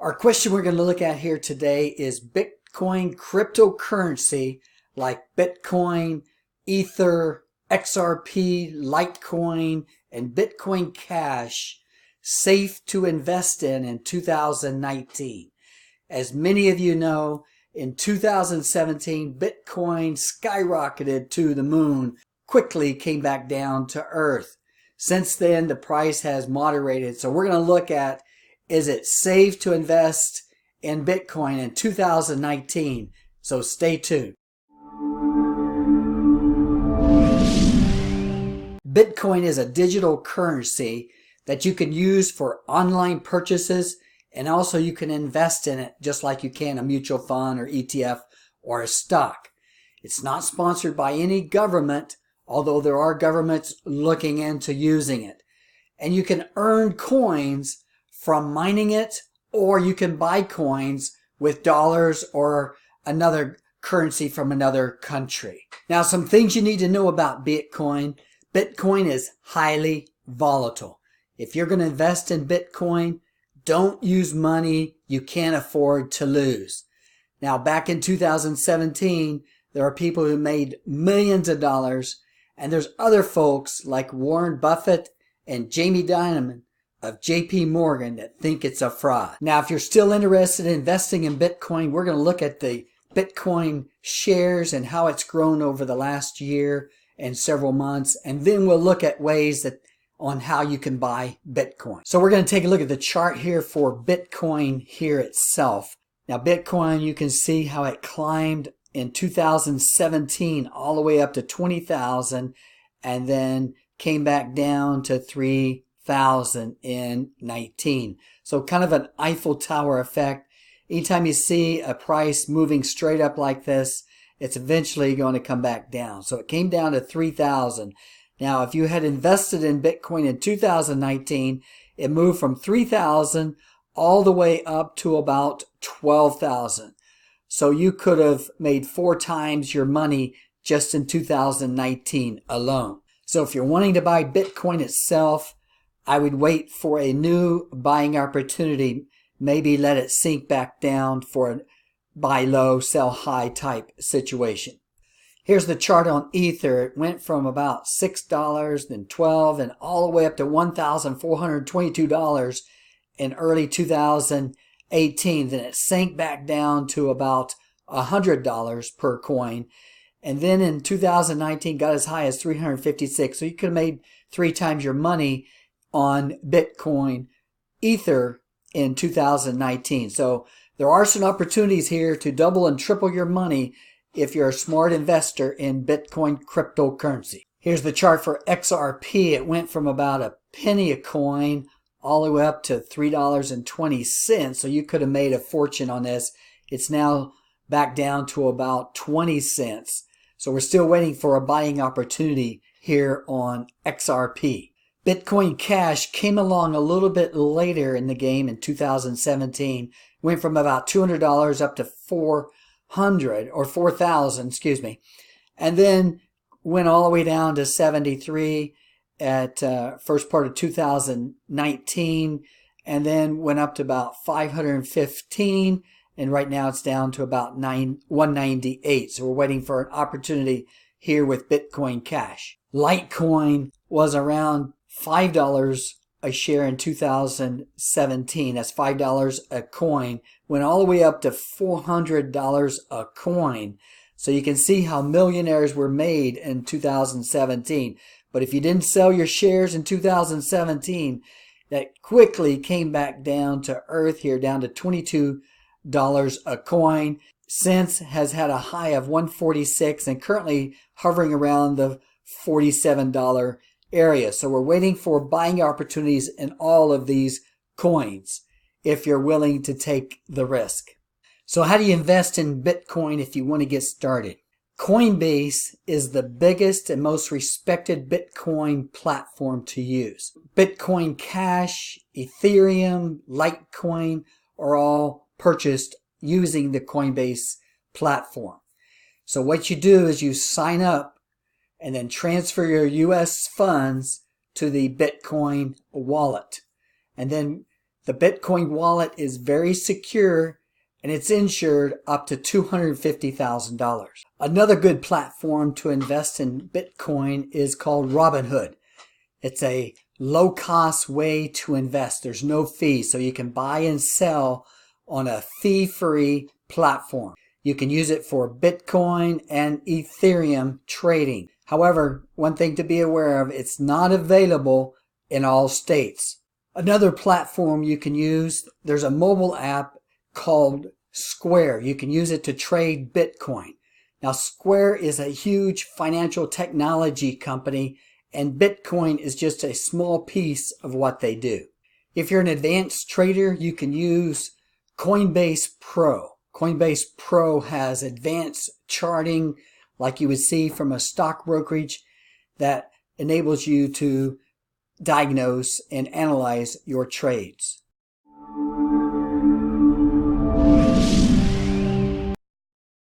Our question we're going to look at here today is Bitcoin cryptocurrency like Bitcoin, Ether, XRP, Litecoin, and Bitcoin Cash safe to invest in 2019. As many of you know, in 2017, Bitcoin skyrocketed to the moon, quickly came back down to earth. Since then, the price has moderated. So we're going to look at, is it safe to invest in Bitcoin in 2019? So stay tuned. Bitcoin is a digital currency that you can use for online purchases, and also you can invest in it just like you can a mutual fund or ETF or a stock. It's not sponsored by any government, although there are governments looking into using it. And you can earn coins from mining it, or you can buy coins with dollars or another currency from another country. Now, some things you need to know about Bitcoin. Bitcoin is highly volatile. If you're going to invest in Bitcoin, don't use money you can't afford to lose. Now, back in 2017, there are people who made millions of dollars, and there's other folks like Warren Buffett and Jamie Dimon of JP Morgan that think it's a fraud. Now, if you're still interested in investing in Bitcoin, we're going to look at the Bitcoin shares and how it's grown over the last year and several months, and then we'll look at ways on how you can buy Bitcoin. So we're going to take a look at the chart here for Bitcoin here itself. Now, Bitcoin, you can see how it climbed in 2017 all the way up to 20,000 and then came back down to 3,000 in 19. So kind of an Eiffel Tower effect. Anytime you see a price moving straight up like this, it's eventually going to come back down. So it came down to 3,000. Now, if you had invested in Bitcoin in 2019, it moved from 3,000 all the way up to about 12,000. So you could have made 4 times your money just in 2019 alone. So if you're wanting to buy Bitcoin itself, I would wait for a new buying opportunity. Maybe let it sink back down for a buy low, sell high type situation. Here's the chart on Ether. It went from about $6, then $12, and all the way up to $1,422 in early 2018. Then it sank back down to about $100 per coin. And then in 2019 got as high as $356. So you could have made 3 times your money on Bitcoin Ether in 2019. So there are some opportunities here to double and triple your money if you're a smart investor in Bitcoin cryptocurrency. Here's the chart for XRP. It went from about a penny a coin all the way up to $3.20. So you could have made a fortune on this. It's now back down to about 20 cents. So we're still waiting for a buying opportunity here on XRP. Bitcoin Cash came along a little bit later in the game in 2017. Went from about $200 up to $4,000, and then went all the way down to 73 at first part of 2019, and then went up to about 515, and right now it's down to about 198. So we're waiting for an opportunity here with Bitcoin Cash. Litecoin was around $5 a share in 2017. That's $5 a coin. Went all the way up to $400 a coin. So you can see how millionaires were made in 2017. But if you didn't sell your shares in 2017, that quickly came back down to earth here, down to $22 a coin. Since has had a high of $146 and currently hovering around the $47 area. So we're waiting for buying opportunities in all of these coins if you're willing to take the risk. So how do you invest in Bitcoin if you want to get started? Coinbase is the biggest and most respected Bitcoin platform to use. Bitcoin Cash, Ethereum, Litecoin are all purchased using the Coinbase platform. So what you do is you sign up and then transfer your US funds to the Bitcoin wallet. And then The Bitcoin wallet is very secure and it's insured up to $250,000. Another good platform to invest in Bitcoin is called Robinhood. It's a low-cost way to invest. There's no fee, so you can buy and sell on a fee-free platform. You can use it for Bitcoin and Ethereum trading. However, one thing to be aware of, it's not available in all states. Another platform you can use, there's a mobile app called Square. You can use it to trade Bitcoin. Now, Square is a huge financial technology company, and Bitcoin is just a small piece of what they do. If you're an advanced trader, you can use Coinbase Pro. Coinbase Pro has advanced charting like you would see from a stock brokerage that enables you to diagnose and analyze your trades.